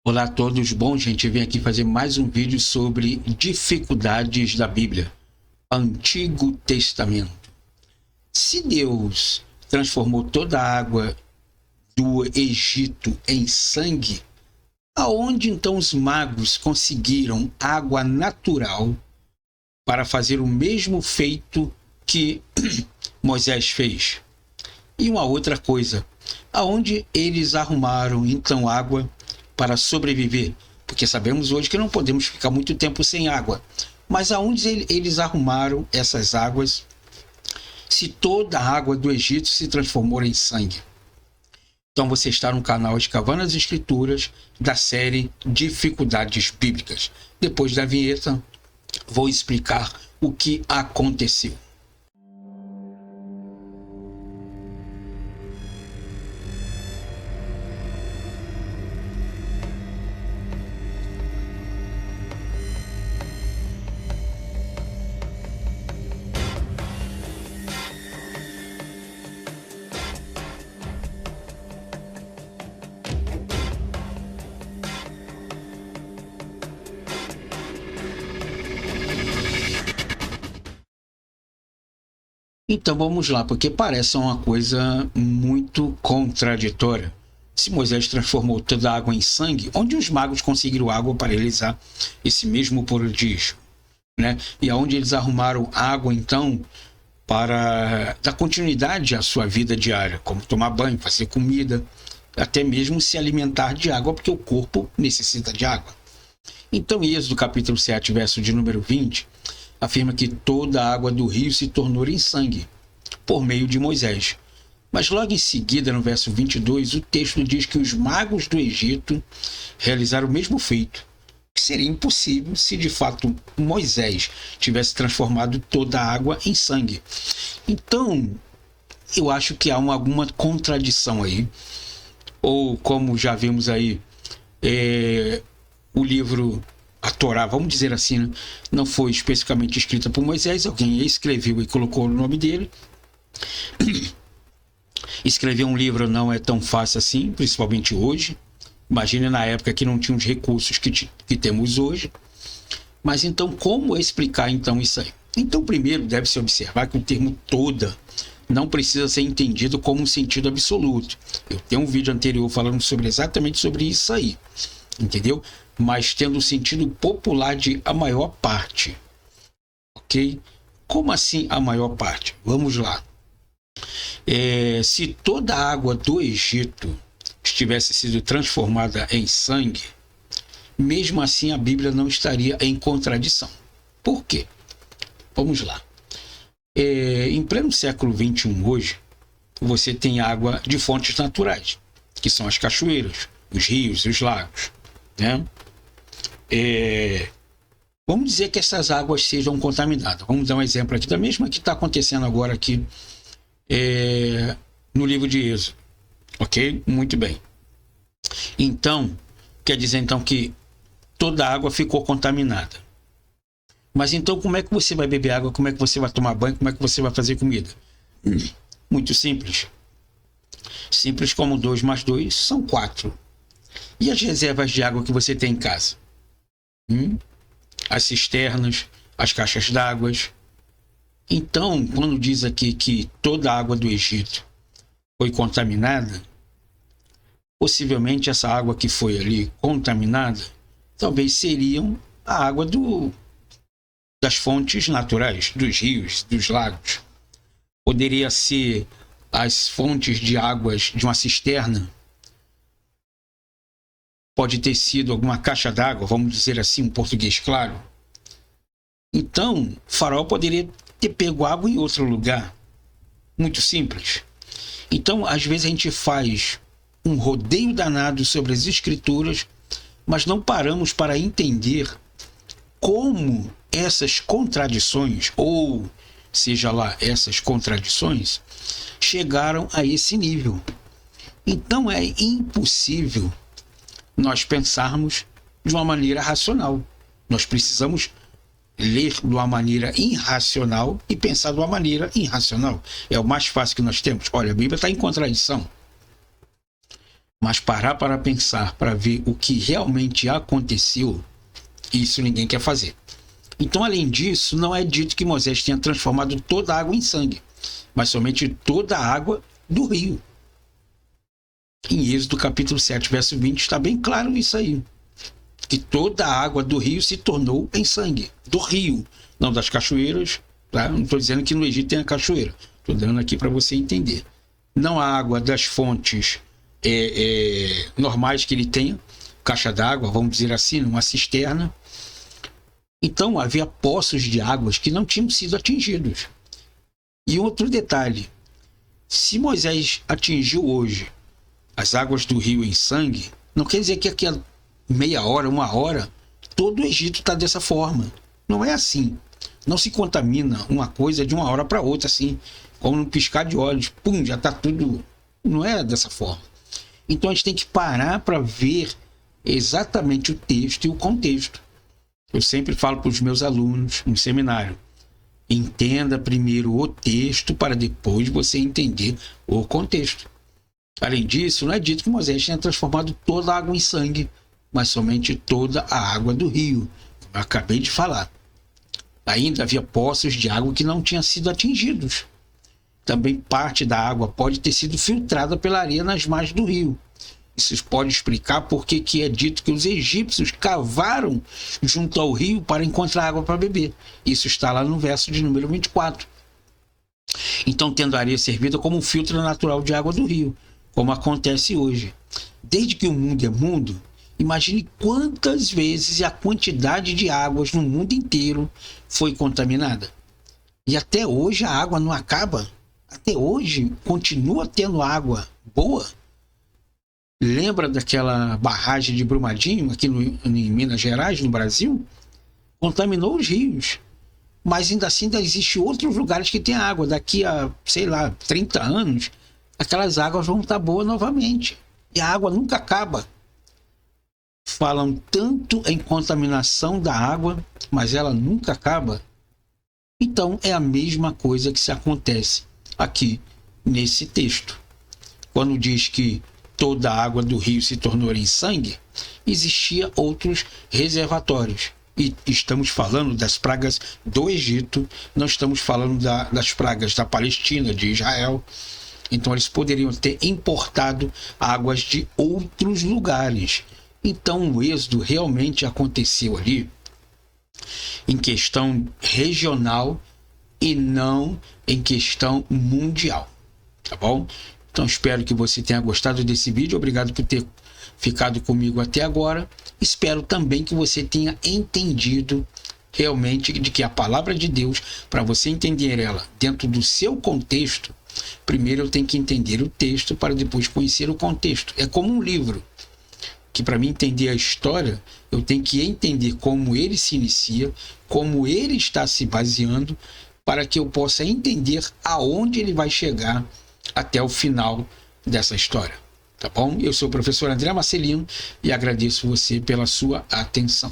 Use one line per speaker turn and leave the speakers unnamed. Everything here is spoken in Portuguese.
Olá a todos, bom gente, eu vim aqui fazer mais um vídeo sobre dificuldades da Bíblia, Antigo Testamento. Se Deus transformou toda a água do Egito em sangue, aonde então os magos conseguiram água natural para fazer o mesmo feito que Moisés fez? E uma outra coisa, aonde eles arrumaram então água para sobreviver? Porque sabemos hoje que não podemos ficar muito tempo sem água. Mas aonde eles arrumaram essas águas se toda a água do Egito se transformou em sangue? Então você está no canal Escavando as Escrituras da série Dificuldades Bíblicas. Depois da vinheta, vou explicar o que aconteceu. Então vamos lá, porque parece uma coisa muito contraditória. Se Moisés transformou toda a água em sangue, onde os magos conseguiram água para realizar esse mesmo prodígio, né? E aonde eles arrumaram água, então, para dar continuidade à sua vida diária, como tomar banho, fazer comida, até mesmo se alimentar de água, porque o corpo necessita de água. Então, Êxodo capítulo 7, verso de número 20, afirma que toda a água do rio se tornou em sangue, por meio de Moisés. Mas logo em seguida, no verso 22, o texto diz que os magos do Egito realizaram o mesmo feito, que seria impossível se de fato Moisés tivesse transformado toda a água em sangue. Então, eu acho que há alguma contradição aí, ou como já vimos aí, o livro, a Torá, vamos dizer assim, né? Não foi especificamente escrita por Moisés, alguém escreveu e colocou o nome dele. Escrever um livro não é tão fácil assim, principalmente hoje. Imagine na época que não tinha os recursos que temos hoje. Mas então, como explicar então isso aí? Então, primeiro deve-se observar que o termo toda não precisa ser entendido como um sentido absoluto. Eu tenho um vídeo anterior falando exatamente sobre isso aí, entendeu? Mas tendo o sentido popular de a maior parte, ok? Como assim a maior parte? Vamos lá. Se toda a água do Egito tivesse sido transformada em sangue, mesmo assim a Bíblia não estaria em contradição. Por quê? Vamos lá. Em pleno século XXI, hoje, você tem água de fontes naturais, que são as cachoeiras, os rios, os lagos, né? Vamos dizer que essas águas sejam contaminadas. Vamos dar um exemplo aqui da mesma que está acontecendo agora aqui no livro de Êxodo, ok? Muito bem. Então, quer dizer então que toda a água ficou contaminada. Mas então como é que você vai beber água? Como é que você vai tomar banho? Como é que você vai fazer comida? Muito simples. Simples como 2 mais 2 são 4. E as reservas de água que você tem em casa? As cisternas, as caixas d'água. Então, quando diz aqui que toda a água do Egito foi contaminada, possivelmente essa água que foi ali contaminada, talvez seriam a água das fontes naturais, dos rios, dos lagos. Poderia ser as fontes de águas de uma cisterna. Pode ter sido alguma caixa d'água, vamos dizer assim, em português claro. Então, Faraó poderia ter pego água em outro lugar. Muito simples. Então, às vezes a gente faz um rodeio danado sobre as escrituras, mas não paramos para entender como essas contradições, ou seja lá, essas contradições, chegaram a esse nível. Então é impossível nós pensarmos de uma maneira racional. Nós precisamos ler de uma maneira irracional e pensar de uma maneira irracional. É o mais fácil que nós temos. Olha, a Bíblia está em contradição. Mas parar para pensar, para ver o que realmente aconteceu, isso ninguém quer fazer. Então, além disso, não é dito que Moisés tenha transformado toda a água em sangue, mas somente toda a água do rio. Em Êxodo capítulo 7, verso 20, está bem claro isso aí. Que toda a água do rio se tornou em sangue. Do rio, não das cachoeiras. Tá? Não estou dizendo que no Egito tem a cachoeira. Estou dando aqui para você entender. Não a água das fontes normais que ele tenha, caixa d'água, vamos dizer assim, numa cisterna. Então havia poços de águas que não tinham sido atingidos. E outro detalhe, se Moisés atingiu hoje as águas do rio em sangue, não quer dizer que aqui a meia hora, uma hora, todo o Egito está dessa forma. Não é assim. Não se contamina uma coisa de uma hora para outra, assim, como no piscar de olhos. Pum, já está tudo. Não é dessa forma. Então a gente tem que parar para ver exatamente o texto e o contexto. Eu sempre falo para os meus alunos no seminário: entenda primeiro o texto para depois você entender o contexto. Além disso, não é dito que Moisés tenha transformado toda a água em sangue, mas somente toda a água do rio, como eu acabei de falar. Ainda havia poços de água que não tinham sido atingidos. Também parte da água pode ter sido filtrada pela areia nas margens do rio. Isso pode explicar por que é dito que os egípcios cavaram junto ao rio para encontrar água para beber. Isso está lá no verso de número 24. Então, tendo a areia servida como um filtro natural de água do rio, como acontece hoje. Desde que o mundo é mundo, imagine quantas vezes e a quantidade de águas no mundo inteiro foi contaminada. E até hoje a água não acaba. Até hoje continua tendo água boa. Lembra daquela barragem de Brumadinho aqui em Minas Gerais, no Brasil? Contaminou os rios. Mas ainda assim ainda existem outros lugares que tem água. Daqui a, 30 anos, aquelas águas vão estar boas novamente. E a água nunca acaba. Falam tanto em contaminação da água, mas ela nunca acaba. Então é a mesma coisa que se acontece aqui nesse texto. Quando diz que toda a água do rio se tornou em sangue, existia outros reservatórios. E estamos falando das pragas do Egito, não estamos falando das pragas da Palestina, de Israel. Então eles poderiam ter importado águas de outros lugares. Então o êxodo realmente aconteceu ali em questão regional e não em questão mundial. Tá bom? Então espero que você tenha gostado desse vídeo. Obrigado por ter ficado comigo até agora. Espero também que você tenha entendido realmente de que a palavra de Deus, para você entender ela dentro do seu contexto, primeiro eu tenho que entender o texto para depois conhecer o contexto. É como um livro, que para mim entender a história, eu tenho que entender como ele se inicia, como ele está se baseando, para que eu possa entender aonde ele vai chegar até o final dessa história. Tá bom? Eu sou o professor André Marcelino e agradeço você pela sua atenção.